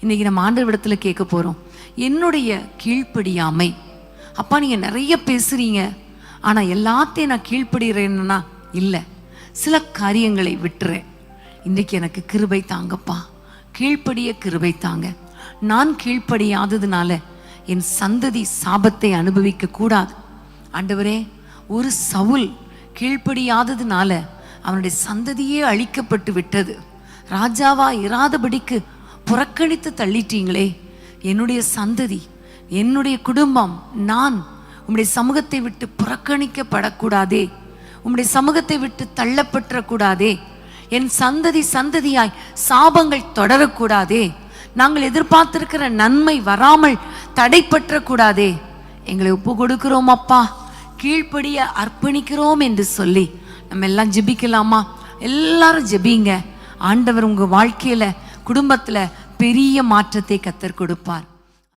இன்னைக்கு நம்ம ஆண்டவரிடத்துல கேட்க போறோம். என்னுடைய கீழ்ப்படியாமை, அப்பா நீங்க நிறைய பேசுறீங்க, ஆனா எல்லாத்தையும் நான் கீழ்ப்படுகிறேன்னா இல்லை, சில காரியங்களை விட்டுறேன். இன்னைக்கு எனக்கு கிருபை தாங்கப்பா, கீழ்ப்படிய கிருபை தாங்க. நான் கீழ்ப்படியாததுனால என் சந்ததி சாபத்தை அனுபவிக்க கூடாது. ஆண்டவரே, ஒரு சவுல் கீழ்ப்படியாததுனால அவனுடைய சந்ததியே அழிக்கப்பட்டு விட்டது. ராஜாவா இராதபடிக்கு புறக்கணித்து தள்ளிட்டீங்களே. என்னுடைய சந்ததி, என்னுடைய குடும்பம், நான் உம்முடைய சமூகத்தை விட்டு புறக்கணிக்கப்படக்கூடாதே, உம்முடைய சமூகத்தை விட்டு தள்ளப்பட்டுறக்கூடாதே. என் சந்ததி சந்ததியாய் சாபங்கள் தொடரக்கூடாதே. நாங்கள் எதிர்பார்த்திருக்கிற நன்மை வராமல் தடைப்பற்றக்கூடாதே. எங்களை ஒப்பு கொடுக்கிறோம் அப்பா, கீழ்ப்படிய அர்ப்பணிக்கிறோம் என்று சொல்லி நம்ம எல்லாம் ஜெபிக்கலாமா? எல்லாரும் ஜெபிங்க. ஆண்டவர் உங்க வாழ்க்கையில, குடும்பத்துல பெரிய மாற்றத்தை கத்தர் கொடுப்பார்.